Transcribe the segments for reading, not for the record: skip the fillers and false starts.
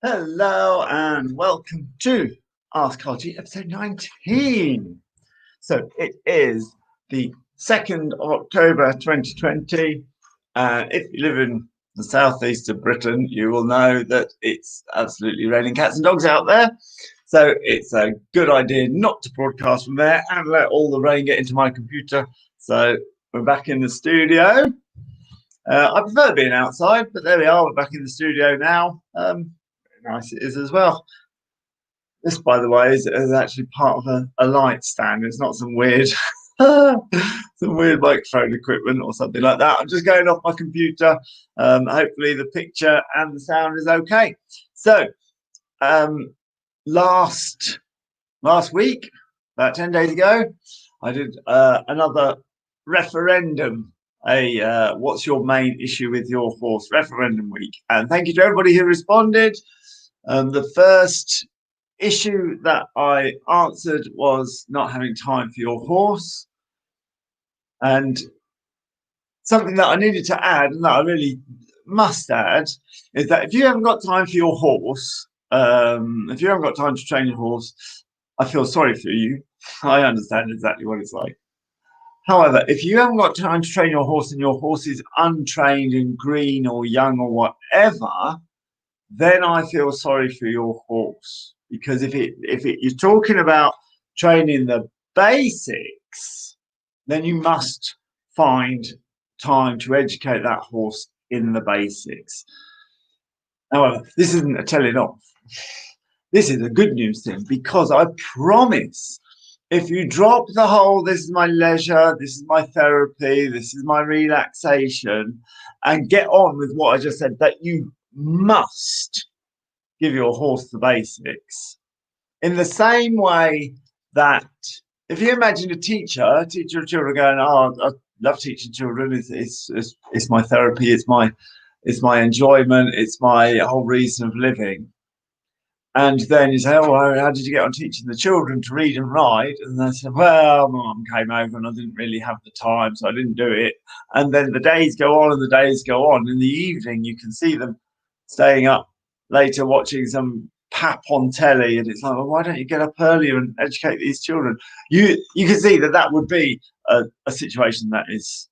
Hello and welcome to Ask Karl G episode 19. So it is the 2nd of October 2020. If you live in the southeast of Britain, you will know that it's absolutely raining cats and dogs out there. So it's a good idea not to broadcast from there and let all the rain get into my computer. So we're back in the studio. I prefer being outside, but there we are. We're back in the studio now. Nice it is as well. This, by the way, is actually part of a light stand. It's not some weird microphone equipment or something like that. I'm just going off my computer. Hopefully the picture and the sound is okay. So last week, about 10 days ago, I did another referendum, what's your main issue with your horse referendum week. And thank you to everybody who responded. The first issue that I answered was not having time for your horse. And something that I needed to add, and that I really must add, is that if you haven't got time for your horse, if you haven't got time to train your horse, I feel sorry for you. I understand exactly what it's like. However, if you haven't got time to train your horse and your horse is untrained and green or young or whatever, then I feel sorry for your horse, because if you're talking about training the basics, then you must find time to educate that horse in the basics. However, this isn't a telling off. This is a good news thing, because I promise, if you drop the whole this is my leisure, this is my therapy, this is my relaxation, and get on with what I just said, that you must give your horse the basics. In the same way that if you imagine a teacher of children going, oh, I love teaching children, it's my therapy, it's my enjoyment, it's my whole reason of living. And then you say, oh, well, how did you get on teaching the children to read and write? And they said, well, my mum came over and I didn't really have the time, so I didn't do it. And then the days go on and the days go on. In the evening, you can see them staying up later watching some pap on telly. And it's like, well, why don't you get up earlier and educate these children? You can see that would be a situation that is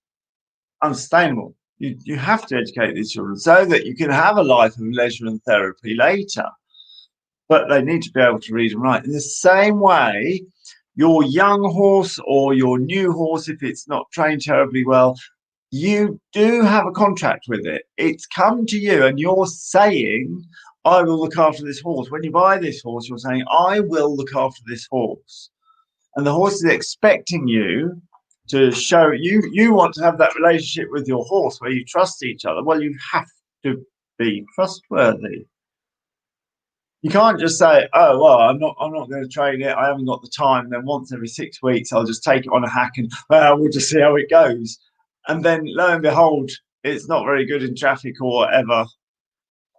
unsustainable. You have to educate these children so that you can have a life of leisure and therapy later. But they need to be able to read and write. In the same way, your young horse or your new horse, if it's not trained terribly well, you do have a contract with it. It's come to you and you're saying, I will look after this horse. When you buy this horse, you're saying, I will look after this horse. And the horse is expecting you to show you want to have that relationship with your horse where you trust each other. Well, you have to be trustworthy. You can't just say, oh, well, I'm not going to train it. I haven't got the time. Then once every 6 weeks, I'll just take it on a hack and we'll just see how it goes. And then lo and behold, it's not very good in traffic or whatever.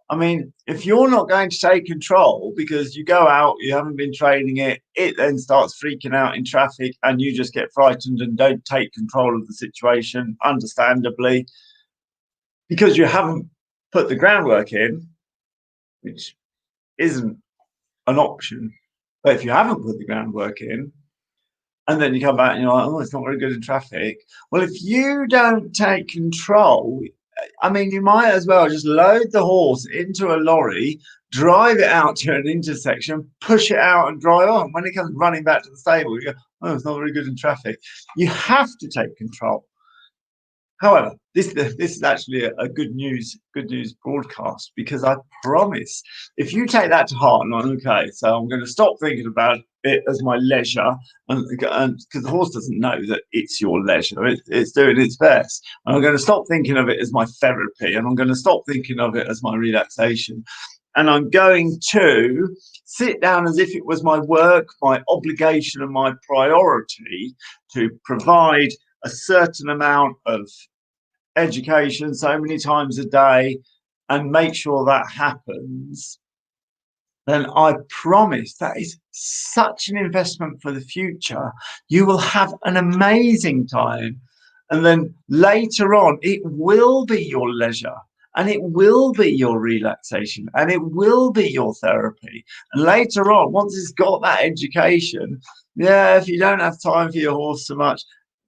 I mean, if you're not going to take control because you go out, you haven't been training it, it then starts freaking out in traffic and you just get frightened and don't take control of the situation, understandably, because you haven't put the groundwork in, which isn't an option. But if you haven't put the groundwork in and then you come back and you're like, oh, it's not very good in traffic. Well, if you don't take control, I mean, you might as well just load the horse into a lorry, drive it out to an intersection, push it out and drive on. When it comes running back to the stable, you go, oh, it's not very good in traffic. You have to take control. However, this is actually a good news broadcast, because I promise, if you take that to heart and like, okay, so I'm going to stop thinking about it as my leisure, and because the horse doesn't know that it's your leisure, it's doing its best. And I'm going to stop thinking of it as my therapy, and I'm going to stop thinking of it as my relaxation, and I'm going to sit down as if it was my work, my obligation, and my priority to provide a certain amount of education so many times a day and make sure that happens, then I promise that is such an investment for the future. You will have an amazing time. And then later on, it will be your leisure. and it will be your relaxation, and it will be your therapy. And later on, once it's got that education, yeah, if you don't have time for your horse so much,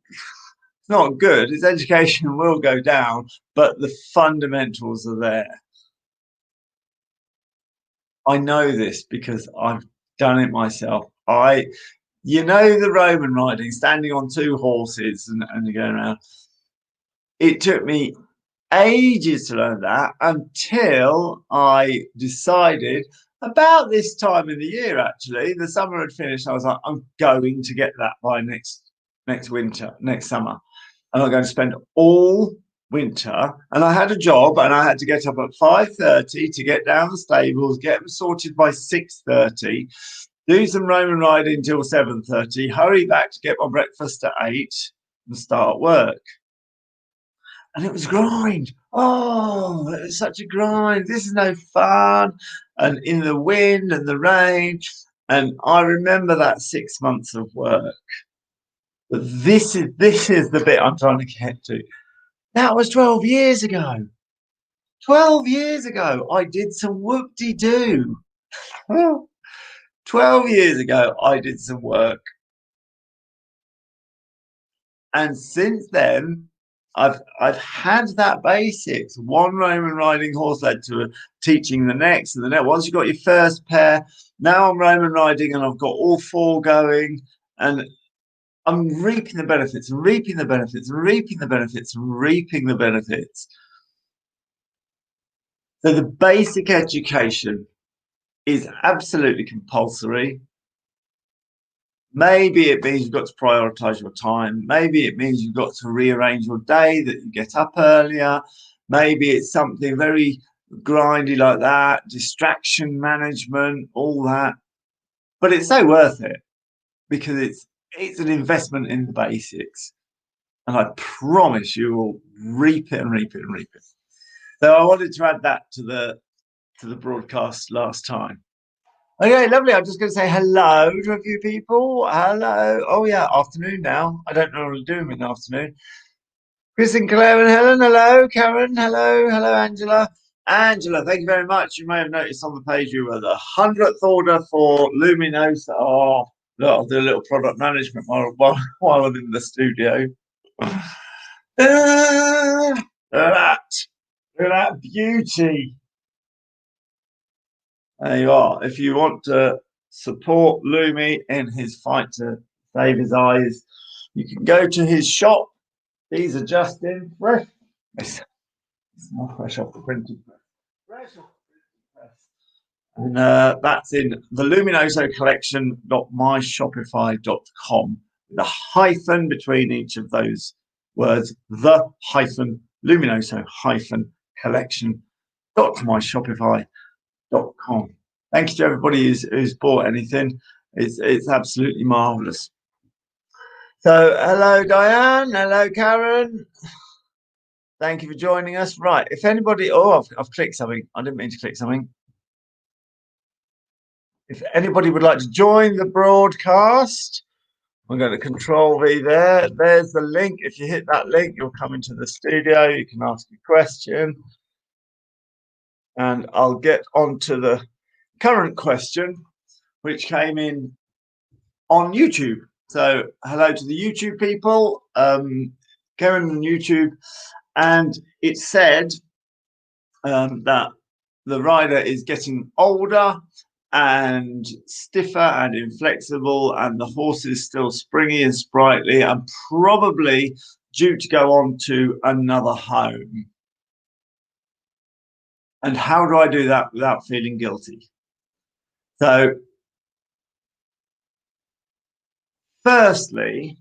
it's not good. Its education will go down, but the fundamentals are there. I know this because I've done it myself. You know, the Roman riding, standing on two horses and you're going around. It took me ages to learn that until I decided about this time in the year, actually, the summer had finished. I was like, I'm going to get that by next winter, next summer. And I'm going to spend all winter. And I had a job and I had to get up at 5:30 to get down the stables, get them sorted by 6:30, do some Roman riding till 7:30, hurry back to get my breakfast at 8 and start work. And it was a grind. Oh, it was such a grind. This is no fun. And in the wind and the rain. And I remember that 6 months of work. But this is the bit I'm trying to get to. That was 12 years ago. 12 years ago, I did some whoop-de-doo. 12 years ago, I did some work. And since then, I've had that basics. One Roman riding horse led to teaching the next and the next. Once you've got your first pair, now I'm Roman riding and I've got all four going, and I'm reaping the benefits and reaping the benefits and reaping the benefits and reaping the benefits. So the basic education is absolutely compulsory. Maybe it means you've got to prioritize your time. Maybe it means you've got to rearrange your day, that you get up earlier. Maybe it's something very grindy like that, distraction management, all that. But it's so worth it because it's an investment in the basics. And I promise you will reap it and reap it and reap it. So I wanted to add that to the broadcast last time. Okay, lovely. I'm just going to say hello to a few people. Hello. Oh, yeah, afternoon now. I don't normally do them in the afternoon. Chris and Claire and Helen. Hello, Karen. Hello. Hello, Angela. Angela, thank you very much. You may have noticed on the page you were the 100th order for Luminosa. Oh, look, I'll do a little product management while I'm in the studio. Look at that. Look at that beauty. There you are. If you want to support Lumi in his fight to save his eyes, you can go to his shop. These are just in fresh. It's not fresh off the printing press. Fresh off the printing press. And that's in the Luminoso collection.myshopify.com with a hyphen between each of those words. The hyphen Luminoso hyphen collection.myshopify.com. Thank you to everybody who's bought anything. It's absolutely marvelous. So hello Diane, hello Karen. Thank you for joining us. Right, if anybody, I've clicked something. I didn't mean to click something. If anybody would like to join the broadcast, I'm going to Control V there. There's the link. If you hit that link, you'll come into the studio. You can ask a question. And I'll get on to the current question, which came in on YouTube. So hello to the YouTube people, Karen on YouTube. And it said that the rider is getting older and stiffer and inflexible, and the horse is still springy and sprightly and probably due to go on to another home. And how do I do that without feeling guilty? So firstly,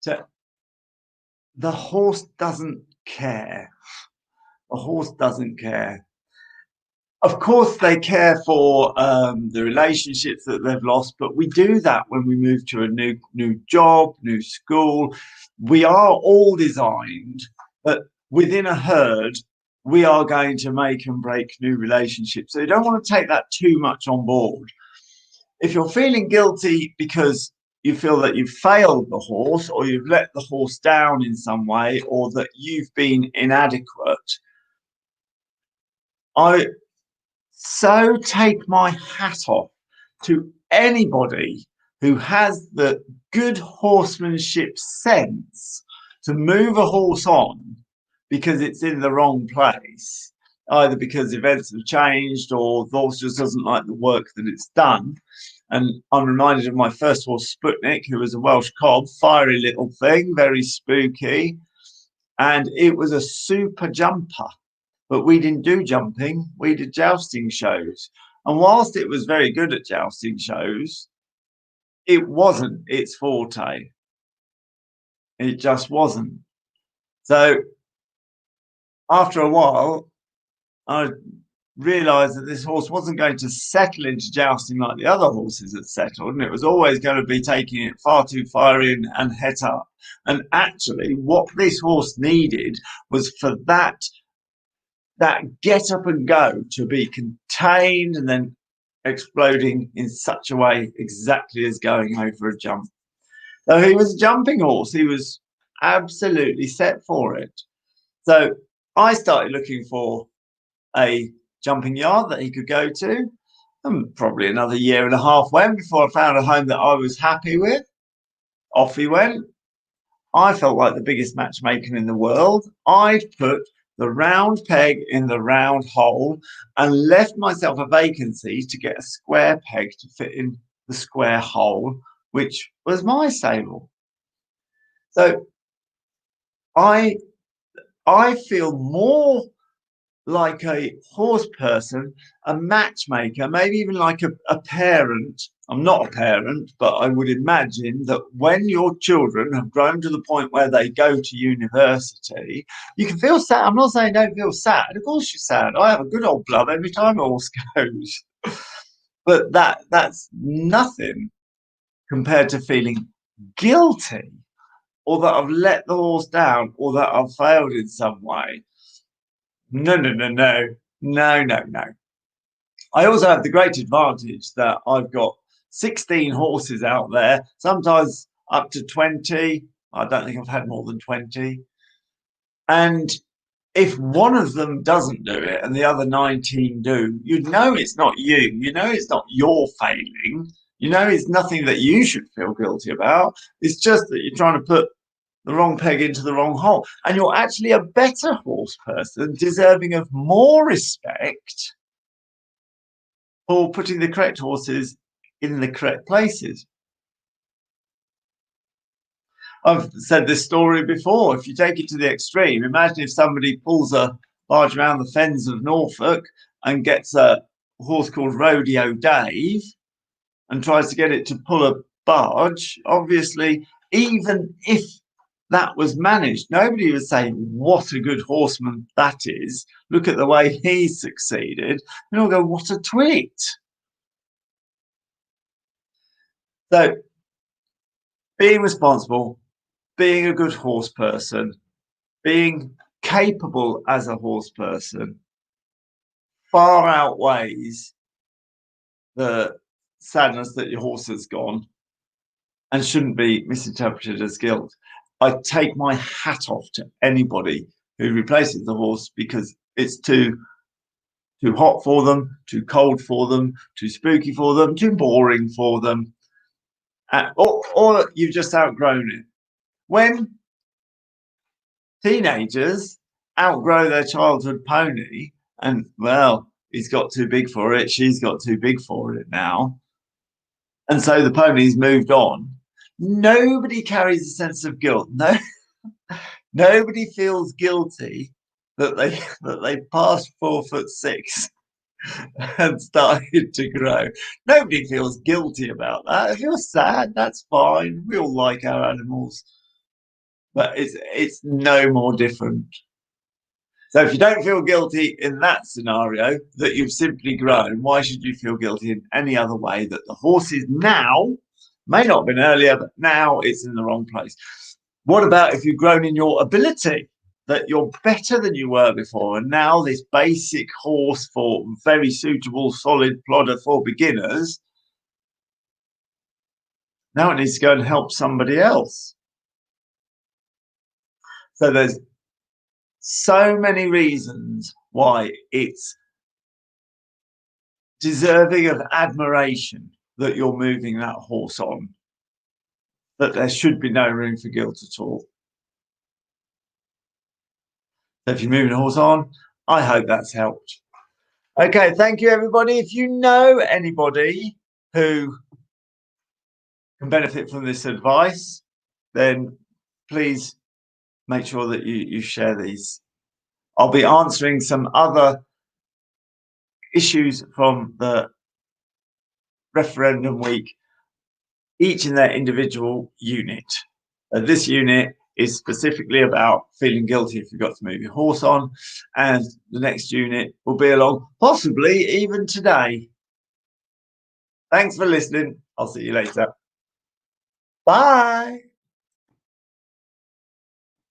the horse doesn't care. The horse doesn't care. Of course, they care for the relationships that they've lost, but we do that when we move to a new job, new school. We are all designed that within a herd, we are going to make and break new relationships. So you don't want to take that too much on board. If you're feeling guilty because you feel that you've failed the horse, or you've let the horse down in some way, or that you've been inadequate, I so take my hat off to anybody who has the good horsemanship sense to move a horse on because it's in the wrong place, either because events have changed or the horse just doesn't like the work that it's done. And I'm reminded of my first horse, Sputnik, who was a Welsh cob, fiery little thing, very spooky. And it was a super jumper, but we didn't do jumping, we did jousting shows. And whilst it was very good at jousting shows, it wasn't its forte. It just wasn't. So after a while, I realised that this horse wasn't going to settle into jousting like the other horses had settled, and it was always going to be taking it far too far in and het up. And actually, what this horse needed was for that get up and go to be contained and then exploding in such a way exactly as going over a jump. So he was a jumping horse. He was absolutely set for it. So I started looking for a jumping yard that he could go to. And probably another year and a half went before I found a home that I was happy with. Off he went. I felt like the biggest matchmaker in the world. I'd put the round peg in the round hole and left myself a vacancy to get a square peg to fit in the square hole, which was my stable. So I feel more like a horse person, a matchmaker, maybe even like a parent. I'm not a parent, but I would imagine that when your children have grown to the point where they go to university, you can feel sad. I'm not saying don't feel sad. Of course you're sad. I have a good old blood every time a horse goes. But that's nothing compared to feeling guilty or that I've let the horse down or that I've failed in some way. No, no, no, no, no, no, no. I also have the great advantage that I've got 16 horses out there, sometimes up to 20. I don't think I've had more than 20. And if one of them doesn't do it and the other 19 do, you know it's not you. You know it's not your failing. You know it's nothing that you should feel guilty about. It's just that you're trying to put the wrong peg into the wrong hole. And you're actually a better horse person, deserving of more respect for putting the correct horses in the correct places. I've said this story before. If you take it to the extreme, imagine if somebody pulls a barge around the fens of Norfolk and gets a horse called Rodeo Dave and tries to get it to pull a barge. Obviously, even if that was managed, nobody would say, what a good horseman that is. Look at the way he succeeded. And all go, what a twit. So being responsible, being a good horse person, being capable as a horse person far outweighs the sadness that your horse has gone and shouldn't be misinterpreted as guilt. I take my hat off to anybody who replaces the horse because it's too hot for them, too cold for them, too spooky for them, too boring for them, or you've just outgrown it. When teenagers outgrow their childhood pony and, well, he's got too big for it, she's got too big for it now, and so the pony's moved on, nobody carries a sense of guilt. No, nobody feels guilty that they passed 4'6" and started to grow. Nobody feels guilty about that. If you're sad, that's fine. We all like our animals, but it's no more different. So if you don't feel guilty in that scenario that you've simply grown, why should you feel guilty in any other way that the horse is now, may not have been earlier, but now it's in the wrong place? What about if you've grown in your ability, that you're better than you were before, and now this basic horse for very suitable solid plodder for beginners, now it needs to go and help somebody else. So there's so many reasons why it's deserving of admiration that you're moving that horse on, that there should be no room for guilt at all. So if you're moving a horse on, I hope that's helped. Okay, thank you, everybody. If you know anybody who can benefit from this advice, then please make sure that you share these. I'll be answering some other issues from the referendum week, each in their individual unit. This unit is specifically about feeling guilty if you've got to move your horse on, and the next unit will be along, possibly even today. Thanks for listening. I'll see you later. Bye.